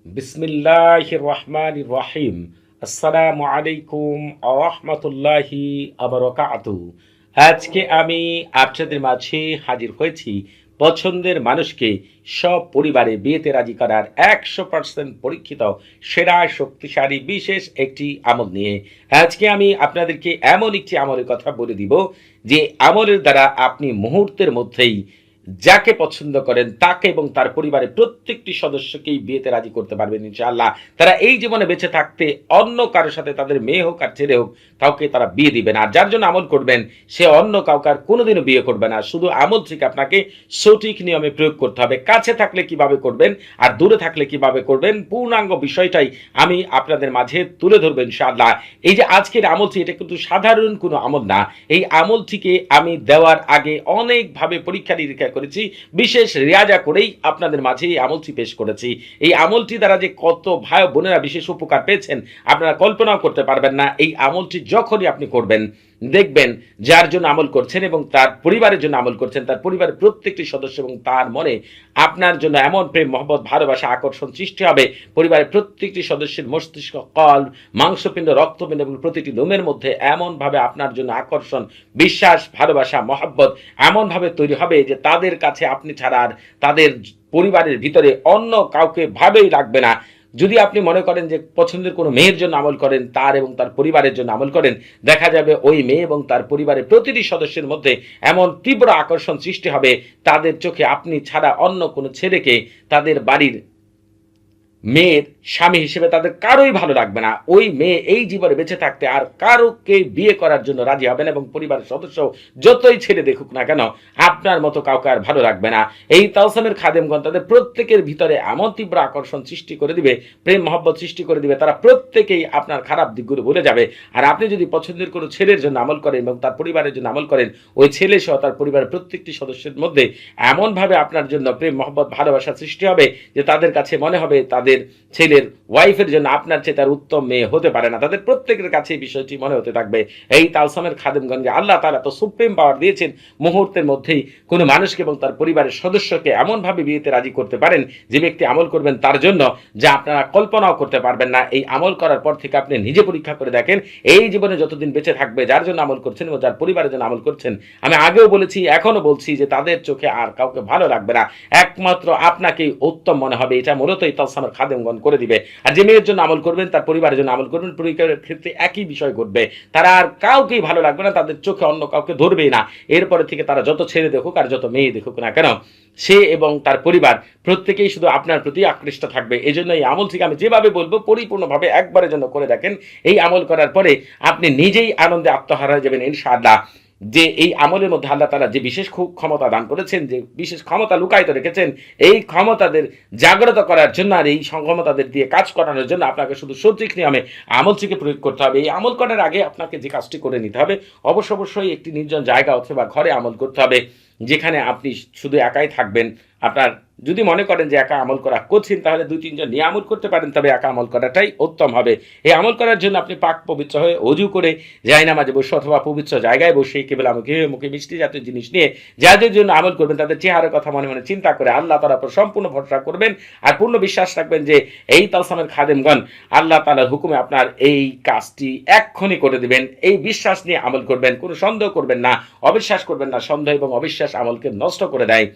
বিসমিল্লাহির রহমানির রহিম। আসসালামু আলাইকুম ওয়া রাহমাতুল্লাহি ওয়া বারাকাতুহু। আজকে আমি আপনাদের মাঝে হাজির হয়েছি পছন্দের মানুষকে সপরিবারে বিয়েতে রাজি করার 100% পরীক্ষিত সেরা শক্তিশালী বিশেষ একটি আমল নিয়ে। আজকে আমি আপনাদেরকে এমন একটি আমলের কথা বলে দিব যে আমলের দ্বারা আপনি মুহূর্তের মধ্যেই যাকে পছন্দ করেন তাকে এবং তার পরিবারের প্রত্যেকটি সদস্যকেই বিয়েতে রাজি করতে পারবেন ইনশাআল্লাহ। তারা এই জীবনে বেঁচে থাকতে অন্য কারো সাথে তাদের মেয়ে হোক আর ছেলে হোক কাউকে তারা বিয়ে দিবেন। আর যার জন্য আমল করবেন সে অন্য কাউকে আর কোনোদিনও বিয়ে করবে না। শুধু আমল থেকে আপনাকে সঠিক নিয়মে প্রয়োগ করতে হবে। কাছে থাকলে কিভাবে করবেন আর দূরে থাকলে কিভাবে করবেন পূর্ণাঙ্গ বিষয়টাই আমি আপনাদের মাঝে তুলে ধরবো ইনশাআল্লাহ। এই যে আজকের আমলটি এটা কিন্তু সাধারণ কোনো আমল না। এই আমলটিকে আমি দেওয়ার আগে অনেকভাবে পরীক্ষা নিরীক্ষা করেছি, বিশেষ রেয়াজা করেই আপনাদের মাঝে এই আমলটি পেশ করেছি। এই আমলটি দ্বারা যে কত ভাই বোনেরা বিশেষ উপকার পেয়েছেন আপনারা কল্পনাও করতে পারবেন না। এই আমলটি যখনই আপনি করবেন দেখবেন যার জন্য আমল করছেন এবং তার পরিবারের জন্য আমল করছেন তার পরিবারের প্রত্যেকটি সদস্য এবং তার মনে আপনার জন্য এমন প্রেম মহব্বত ভালোবাসা আকর্ষণ সৃষ্টি হবে, পরিবারের প্রত্যেকটি সদস্যের মস্তিষ্ক কল মাংসপিণ্ড রক্তপিণ্ড এবং প্রতিটি লোমের মধ্যে এমনভাবে আপনার জন্য আকর্ষণ বিশ্বাস ভালোবাসা মহব্বত এমনভাবে তৈরি হবে যে তাদের কাছে আপনি ছাড়া আর তাদের পরিবারের ভিতরে অন্য কাউকে ভাবেই রাখবে না। যদি আপনি মনে করেন যে পছন্দের কোনো মেয়ের জন্য আমল করেন তার এবং তার পরিবারের জন্য আমল করেন, দেখা যাবে ওই মেয়ে এবং তার পরিবারের প্রতিটি সদস্যের মধ্যে এমন তীব্র আকর্ষণ সৃষ্টি হবে তাদের চোখে আপনি ছাড়া অন্য কোনো ছেলেকে তাদের বাড়ির মেয়ের স্বামী হিসেবে তাদের কারোই ভালো লাগবে না। ওই মেয়ে এই জীবনে বেঁচে থাকতে আর কারোকে বিয়ে করার জন্য রাজি হবে না এবং পরিবারের সদস্য যতই ছেড়ে দেখুক না কেন আপনার মতো কাউকে আর ভালো লাগবে না। এই তাওসামের খাদেমগণ তাদের প্রত্যেকের ভিতরে এমন তীব্র আকর্ষণ সৃষ্টি করে দিবে, প্রেম মহব্বত সৃষ্টি করে দিবে, তারা প্রত্যেকেই আপনার খারাপ দিকগুলো ভুলে যাবে। আর আপনি যদি পছন্দের কোনো ছেলের জন্য আমল করেন এবং তার পরিবারের জন্য আমল করেন, ওই ছেলে সহ তার পরিবারের প্রত্যেকটি সদস্যের মধ্যে এমনভাবে আপনার জন্য প্রেম মহব্বত ভালোবাসা সৃষ্টি হবে যে তাদের কাছে মনে হবে তাদের ছেলের ওয়াইফের জন্য আপনার চেয়ে তার উত্তম মেয়ে হতে পারে না। তাদের প্রত্যেকের কাছে এই বিষয়টি মনে হতে থাকবে। এই তালসামের খাদেমগণকে আল্লাহ তাআলা তো সুপ্রিম পাওয়ার দিয়েছেন, মুহূর্তের মধ্যেই কোনো মানুষকে এবং তার পরিবারের সদস্যকে এমনভাবে বিয়েতে রাজি করতে পারেন যে ব্যক্তি আমল করবেন তার জন্য যা আপনারা কল্পনাও করতে পারবেন না। এই আমল করার পর থেকে আপনি নিজে পরীক্ষা করে দেখেন এই জীবনে যতদিন বেঁচে থাকবে যার জন্য আমল করছেন এবং যার পরিবারের জন্য আমল করছেন, আমি আগেও বলেছি এখনো বলছি যে তাদের চোখে আর কাউকে ভালো লাগবে না, একমাত্র আপনাকেই উত্তম মনে হবে। এটা মূলত এই তালসামের খাদেমগণ করে দিবে। আর যে মেয়ের জন্য আমল করবেন তার পরিবারের জন্য আমল করবেন, পরিবারের ক্ষেত্রে একই বিষয় ঘটবে, তারা আর কাউকেই ভালো লাগবে না, তাদের চোখে অন্য কাউকে ধরবেই না। এরপরে থেকে তারা যত ছেলে দেখুক আর যত মেয়ে দেখুক না কেন সে এবং তার পরিবার প্রত্যেকেই শুধু আপনার প্রতি আকৃষ্ট থাকবে। এই জন্য এই আমল থেকে আমি যেভাবে বলবো পরিপূর্ণভাবে একবারের জন্য করে দেখেন। এই আমল করার পরে আপনি নিজেই আনন্দে আত্মহারা হয়ে যাবেন ইনশাআল্লাহ। যে এই আমলের মধ্যে আল্লাহ তাআলা যে বিশেষ ক্ষমতা দান করেছেন, যে বিশেষ ক্ষমতা লুকায়িত রেখেছেন, এই ক্ষমতাদের জাগ্রত করার জন্য আর এই ক্ষমতাদের দিয়ে কাজ করানোর জন্য আপনাকে শুধু সঠিক নিয়মে আমলটিকে প্রয়োগ করতে হবে। এই আমল করার আগে আপনাকে যে কাজটি করে নিতে হবে অবশ্যই একটি নির্জন জায়গা অথবা ঘরে আমল করতে হবে যেখানে আপনি শুধু একাই থাকবেন। আপনার যদি মনে করেন যে একা আমল করা কঠিন তাহলে 2-3 জন নিয়ে আমল করতে পারেন, তবে একা আমল করাটাই উত্তম হবে। এই আমল করার জন্য আপনি পাক পবিত্র হয়ে অজু করে জায়নামাজে বসে অথবা পবিত্র জায়গায় বসে কেবল মুখে মিষ্টি জাতীয় জিনিস নিয়ে যাদের জন্য আমল করবেন তাদের চেহারার কথা মনে মনে চিন্তা করে আল্লাহ তাআলার উপর সম্পূর্ণ ভরসা করবেন আর পূর্ণ বিশ্বাস রাখবেন যে এই তালসামের খাদেমগণ আল্লাহ তাআলার হুকুমে আপনার এই কাজটি এক্ষুনি করে দিবেন। এই বিশ্বাস নিয়ে আমল করবেন, কোনো সন্দেহ করবেন না, অবিশ্বাস করবেন না। সন্দেহ এবং অবিশ্বাস আমলকে নষ্ট করে দেয়।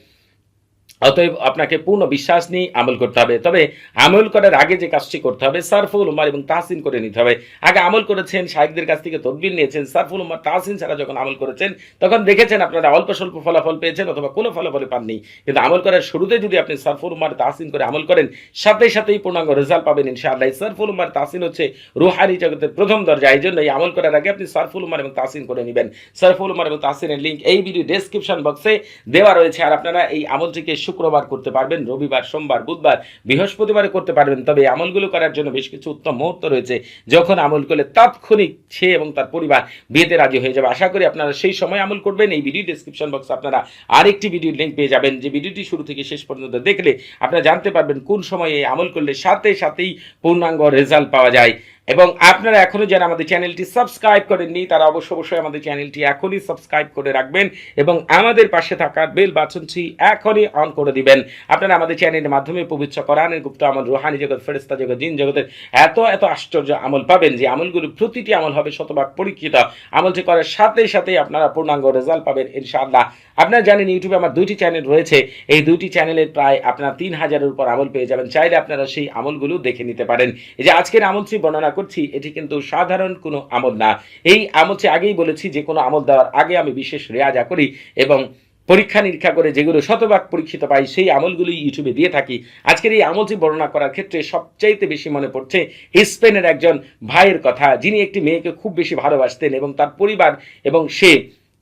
অতএব আপনাকে পূর্ণ বিশ্বাস নিয়ে আমল করতে হবে। তবে আমল করার আগে যে কাজটি করতে হবে সারফুল উমার এবং তাহসিন করে নিতে হবে। আগে আমল করেছেন, শাইখদের কাছ থেকে তদবির নিয়েছেন, সারফুল উমার তাহসিন ছাড়া যখন আমল করেছেন তখন দেখেছেন আপনারা অল্প স্বল্প ফলাফল পেয়েছেন অথবা কোনো ফলাফল পাননি। কিন্তু আমল করার শুরুতে যদি আপনি সারফুল উমার তাহসিন করে আমল করেন সাথেই পূর্ণাঙ্গ রেজাল্ট পাবেন ইনশাআল্লাহ। সারফুল উমার তাহসিন হচ্ছে রুহানি জগতের প্রথম দরজা। এই জন্য এই আমল করার আগে আপনি সারফুল উমার এবং তাহসিন করে নেবেন। সারফুল উমার এবং তাহসিনের লিঙ্ক এই ভিডিও ডেসক্রিপশন বক্সে দেওয়া রয়েছে। আর আপনারা এই আমলটিকে শুক্রবার করতে পারবেন, রবিবার, সোমবার, বুধবার, বৃহস্পতিবারে করতে পারবেন। তবে এই আমলগুলো করার জন্য বেশ কিছু উত্তম মুহূর্ত রয়েছে যখন আমল করলে তাৎক্ষণিক সে এবং তার পরিবার বিয়েতে রাজি হয়ে যাবে। আশা করি আপনারা সেই সময় আমল করবেন। এই ভিডিও ডেসক্রিপশন বক্সে আপনারা আরেকটি ভিডিওর লিঙ্ক পেয়ে যাবেন, যে ভিডিওটি শুরু থেকে শেষ পর্যন্ত দেখলে আপনারা জানতে পারবেন কোন সময় এই আমল করলে সাথেই পূর্ণাঙ্গ রেজাল্ট পাওয়া যায়। এবং আপনারা এখনো যারা আমাদের চ্যানেলটি সাবস্ক্রাইব করেননি তারা অবশ্যই আমাদের চ্যানেলটি এখনই সাবস্ক্রাইব করে রাখবেন এবং আমাদের পাশে থাকা বেল বাটনটি এখনই অন করে দিবেন। আপনারা আমাদের চ্যানেলের মাধ্যমে পবিত্র কোরআনের গুপ্ত আমল, রুহানি জগৎ, ফেরেশতা জগৎ, জিন জগতের এত আশ্চর্য আমল পাবেন যে আমলগুলো প্রতিটি আমল হবে শতভাগ পরীক্ষিত। আমলটি করার সাথে সাথে আপনারা পূর্ণাঙ্গ রেজাল্ট পাবেন ইনশাআল্লাহ। আপনারা জানেন ইউটিউবে আমার 2টি চ্যানেল রয়েছে, এই 2টি চ্যানেলের প্রায় আপনারা 3000-এর উপর আমল পেয়ে যাবেন। চাইলে আপনারা সেই আমলগুলো দেখে নিতে পারেন। এই যে আজকের আমলটি বর্ণনা করছি এটি কিন্তু সাধারণ কোনো আমল না। এই আমলটি আগেই বলেছি যে কোনো আমল দেওয়ার আগে আমি বিশেষ রেয়াজা করি এবং পরীক্ষা নিরীক্ষা করে যেগুলো শতভাগ পরীক্ষিত পাই সেই আমলগুলি ইউটিউবে দিয়ে থাকি। আজকের এই আমলটি বর্ণনা করার ক্ষেত্রে সবচাইতে বেশি মনে পড়ছে স্পেনের একজন ভাইয়ের কথা, যিনি একটি মেয়েকে খুব বেশি ভালোবাসতেন এবং তার পরিবার এবং সে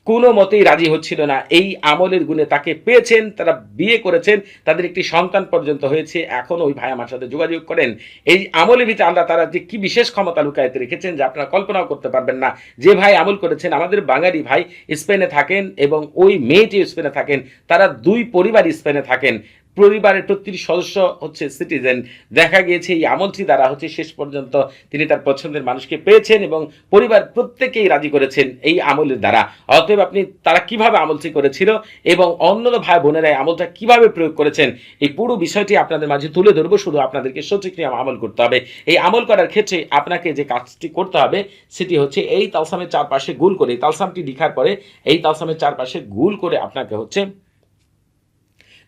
কোনো মতেই রাজি হচ্ছিল না। এই আমলের গুণে তাকে পেয়েছেন, তারা বিয়ে করেছেন, তাদের একটি সন্তান পর্যন্ত হয়েছে। এখন ওই ভাই আমার সাথে যোগাযোগ করেন। এই আমলের ভিতরে আল্লাহ তারা যে কি বিশেষ ক্ষমতা লুকায়িত রেখেছেন যা আপনারা কল্পনাও করতে পারবেন না। যে ভাই আমল করেছেন, আমাদের বাঙালি ভাই স্পেনে থাকেন এবং ওই মেয়েটি স্পেনে থাকেন, তারা 2 পরিবার স্পেনে থাকেন। পরিবারের প্রতিটি সদস্য হচ্ছে সিটিজেন। দেখা গিয়েছে এই আমলটি দ্বারা হচ্ছে শেষ পর্যন্ত তিনি তার পছন্দের মানুষকে পেয়েছেন এবং পরিবার প্রত্যেকেই রাজি করেছেন এই আমলের দ্বারা। অতএব আপনি তারা কিভাবে আমলটি করেছিল এবং অন্য ভাই বোনেরা আমলটা কিভাবে প্রয়োগ করেছেন এই পুরো বিষয়টি আপনাদের মাঝে তুলে ধরবো। শুধু আপনাদেরকে সঠিক নিয়ম আমল করতে হবে। এই আমল করার ক্ষেত্রে আপনাকে যে কাজটি করতে হবে সেটি হচ্ছে এই তালসামের চারপাশে গোল করে, তালসামটি লিখার পরে এই তালসামের চারপাশে গোল করে আপনাকে হচ্ছে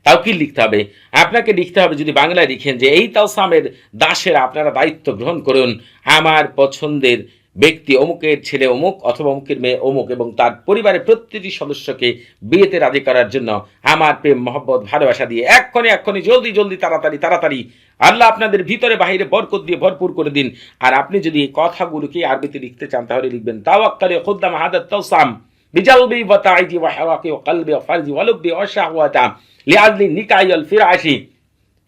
তাওকিল লিখতে হবে। আপনাকে লিখতে হবে, যদি বাংলায় লিখেন যে এই তালসামের দাসেরা আপনারা দায়িত্ব গ্রহণ করুন, আমার পছন্দের ব্যক্তি অমুকের ছেলে অমুক অথবা অমুকের মেয়ে অমুক এবং তার পরিবারের প্রতিটি সদস্যকে বিয়েতে রাজি করার জন্য আমার প্রেম মহব্বত ভালোবাসা দিয়ে এক্ষণি জলদি তাড়াতাড়ি আল্লাহ আপনাদের ভিতরে বাহিরে বরকত দিয়ে ভরপুর করে দিন। আর আপনি যদি এই কথাগুলোকে আরবিতে লিখতে চান তাহলে লিখবেন তাওয়াক্কালে খুদ্দাম হাদাত তাওসাম বিজালবি ওয়া তাইজি ওয়া হাওয়াকি ওয়া কলবি ওয়া ফারজি ওয়া লুব্বি ওয়া শাহওয়াতা লিআজলি নিকাই আল ফিরাশি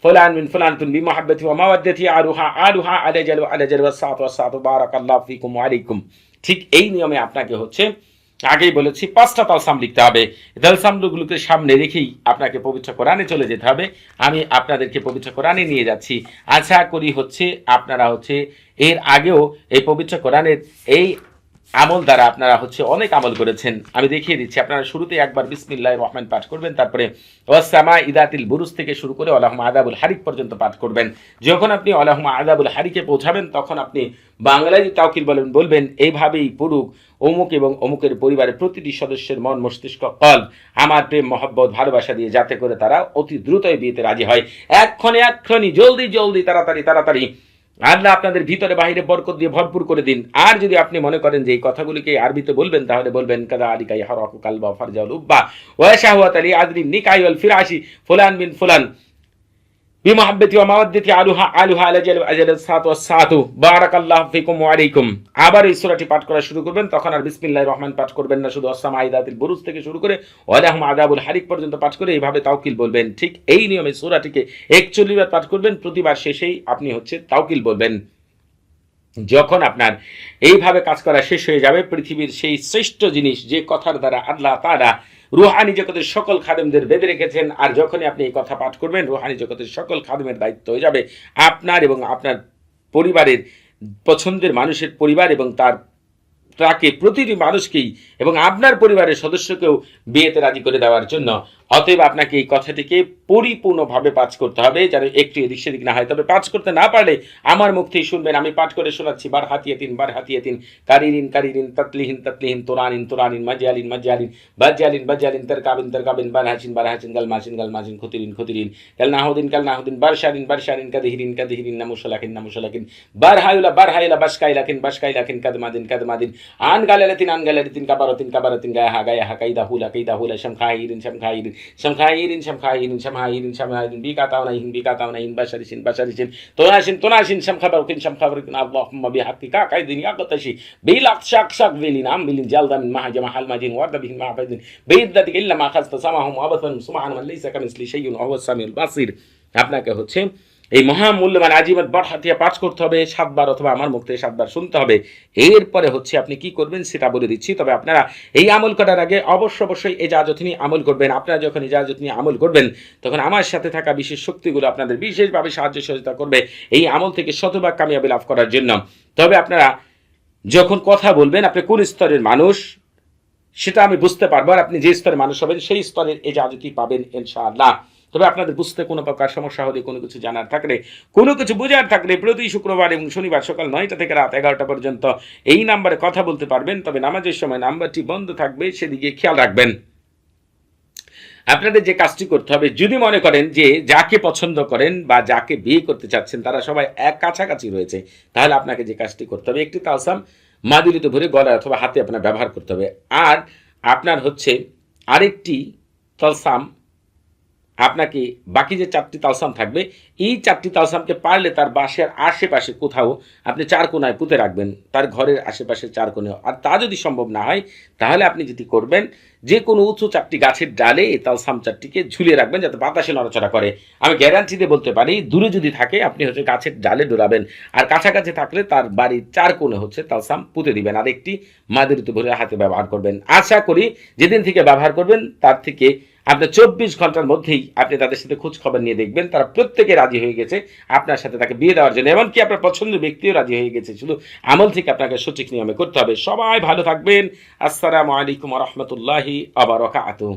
ফুলান মিন ফুলানতুন বিমহাব্বতি ওয়া মাওয়াদ্দাতি আলুহা আলাজাল ওয়া সাতু বারাকাল্লাহু ফিকুম ওয়া আলাইকুম। ঠিক এই নিয়মে আপনাকে হচ্ছে আগেই বলেছি 5টা তালসাম লিখতে হবে। তালসামগুলোকে সামনে রেখেই আপনাকে পবিত্র কোরআনে চলে যেতে হবে। আমি আপনাদেরকে পবিত্র কোরআনে নিয়ে যাচ্ছি। আশা করি হচ্ছে আপনারা হচ্ছে এর আগেও এই পবিত্র কোরআনের এই আমল দ্বারা আপনারা হচ্ছে অনেক আমল করেছেন। আমি দেখিয়ে দিচ্ছি। আপনারা শুরুতে একবার বিসমিল্লাহির রহমান পাঠ করবেন, তারপরে ওয়াসসামা ইদাতিল বুরুজ থেকে শুরু করে আল্লাহুম্মা আযাবুল হারিক পর্যন্ত পাঠ করবেন। যখন আপনি আল্লাহুম্মা আযাবুল হারিকে পৌঁছাবেন তখন আপনি বাংলায় তাওকিল বলবেন এইভাবেই পুরুষ অমুক এবং অমুকের পরিবারের প্রতিটি সদস্যের মন মস্তিষ্ক কলব আমার প্রেম মহব্বত ভালোবাসা দিয়ে যাতে করে তারা অতি দ্রুতই বিয়েতে রাজি হয়। এক্ষণি জলদি তাড়াতাড়ি আল্লাহ আপনাদের ভিতরে বাহিরে বরকত দিয়ে ভরপুর করে দিন। আর যদি আপনি মনে করেন যে এই কথাগুলিকে আরবিতে বলবেন তাহলে বলবেন কাদা আলিকাই হারাকু কালবা ফারজাউল উব্বা ওয়া শাহওয়াত আলী আদরি নিকাই ওয়াল ফিরাশি ফুলান বিন ফুলান বিমহাব্বতি ওয়া মাওয়াদ্দাতি আলুহা আলাজাল সাতু বারাকাল্লাহু ফিকুম ওয়া আলাইকুম। আবার এই সূরাটি পাঠ করা শুরু করবেন, তখন আর বিসমিল্লাহির রহমান পাঠ করবেন না, শুধু আসসামা ইদাতিল বুরুজ থেকে শুরু করে ওয়ালাহুম আযাবুল হারিক পর্যন্ত পাঠ করে এইভাবে তাওকিল বলবেন। ঠিক এই নিয়মে সূরাটিকে 41 বার পাঠ করবেন। প্রতিবার শেষেই আপনি হচ্ছে তাওকিল বলবেন। যখন আপনার এইভাবে কাজ করা শেষ হয়ে যাবে, পৃথিবীর সেই শ্রেষ্ঠ জিনিস যে কথার দ্বারা আল্লাহ তাআলা রুহানি জগতের সকল খাদেমদের বেঁধে রেখেছেন, আর যখনই আপনি এই কথা পাঠ করবেন রুহানি জগতের সকল খাদেমের দায়িত্ব হয়ে যাবে আপনার এবং আপনার পরিবারের পছন্দের মানুষের পরিবার এবং তাকে প্রতিটি মানুষকেই এবং আপনার পরিবারের সদস্যকেও বিয়েতে রাজি করে দেওয়ার জন্য। অতএব আপনাকে এই কথাটিকে পরিপূর্ণভাবে পাঠ করতে হবে, যেন একটু এদিক সেদিক না হয়। তবে পাঠ করতে না পারলে আমার মুখ থেকে শুনবেন, আমি পাঠ করে শোনাচ্ছি। বার হাতিয়াতিন কারিরিন তাতলিহিন তোরানিন মাজিয়ালিন বাজিয়ালিন তারকাবিন বারহাচিন গালমাচিন খুতিরিন কাল নাহুদিন বারশারিন কাদিহিরিন নামুশালাকিন বারহাইলা বাসকাইলাকিন কাদমাদিন আন গালালাতিন কাবারাতিন গায়াহা কাইদা হুলা শামখাইরিন বিকাতাউনাইন বাশারিসিন তোনাসিন শামখাবারকিন আল্লাহুম্মা বিহাক্কিকা কাইদিন ইয়াকতাশি বিলাক শাক বিলিন আমবিলিন জালদামিন মাহাজামা হালমাজিন ওয়াদাবিহিন মাহাফাজিন বিইদ্দাতিক ইল্লা মা খাসতা সামাহুম আবাসান সুবহানাল্লাহি লাইসা কামিসলি শাইউন ওয়া হুয়াস সামিউল বাসির। আপনাকে হচ্ছে এই মহামূল্যবান আজিমত বরহাতিয়া পাঠ করতে হবে 7 বার, অথবা আমার মুখ থেকে 7 বার শুনতে হবে। এরপরে হচ্ছে আপনি কি করবেন সেটা বলে দিচ্ছি। তবে আপনারা এই আমল করার আগে অবশ্যই ইজাজত নিয়ে আমল করবেন। আপনারা যখন ইজাজত নিয়ে আমল করবেন, তখন আমার সাথে থাকা বিশেষ শক্তিগুলো আপনাদের বিশেষভাবে সাহায্য সহযোগিতা করবে এই আমল থেকে শতভাগ কামিয়াবি লাভ করার জন্য। তবে আপনারা যখন কথা বলবেন, আপনি কোন স্তরের মানুষ সেটা আমি বুঝতে পারবো, আর আপনি যে স্তরের মানুষ হবেন সেই স্তরের ইজাজতই পাবেন ইনশাআল্লাহ। তবে আপনাদের বুঝতে কোনো প্রকার সমস্যা হলে, কোনো কিছু জানার থাকলে, কোনো কিছু বোঝার থাকলে প্রতি শুক্রবার এবং শনিবার সকাল 9টা থেকে রাত 11টা পর্যন্ত এই নাম্বারে কথা বলতে পারবেন। তবে নামাজের সময় নাম্বারটি বন্ধ থাকবে, সেদিকে খেয়াল রাখবেন। আপনাদের যে কাজটি করতে হবে, যদি মনে করেন যে যাকে পছন্দ করেন বা যাকে বিয়ে করতে চাচ্ছেন তারা সবাই এক কাছাকাছি রয়েছে, তাহলে আপনাকে যে কাজটি করতে হবে, একটি তালসাম মাদুলিতে ভরে গলায় অথবা হাতে আপনার ব্যবহার করতে হবে। আর আপনার হচ্ছে আরেকটি তালসাম, আপনাকে বাকি যে 4টি তালসাম থাকবে, এই 4টি তালসামকে পারলে তার বাসার আশেপাশে কোথাও আপনি 4 কোণায় পুঁতে রাখবেন, তার ঘরের আশেপাশে 4 কোণে। আর তা যদি সম্ভব না হয়, তাহলে আপনি যেটি করবেন, যে কোনো উঁচু 4টি গাছের ডালে এই তালসাম 4টিকে ঝুলিয়ে রাখবেন, যাতে বাতাসে নড়াচড়া করে। আমি গ্যারান্টি দিয়ে বলতে পারি, দূরে যদি থাকে আপনি হচ্ছে গাছের ডালে ডোলাবেন, আর কাছাকাছি থাকলে তার বাড়ির 4 কোণে হচ্ছে তালসাম পুঁতে দিবেন, আর একটি মাদুরিতে ভরে হাতে ব্যবহার করবেন। আশা করি যেদিন থেকে ব্যবহার করবেন তার থেকে আপনার 24 ঘন্টার মধ্যেই আপনি তাদের সাথে খোঁজ খবর নিয়ে দেখবেন তারা প্রত্যেকে রাজি হয়ে গেছে আপনার সাথে তাকে বিয়ে দেওয়ার জন্য, এমনকি আপনার পছন্দের ব্যক্তিও রাজি হয়ে গেছে। শুধু আমল থেকে আপনাকে সঠিক নিয়মে করতে হবে। সবাই ভালো থাকবেন। আসসালামু আলাইকুম ওয়া রাহমাতুল্লাহি ওয়া বারাকাতুহু।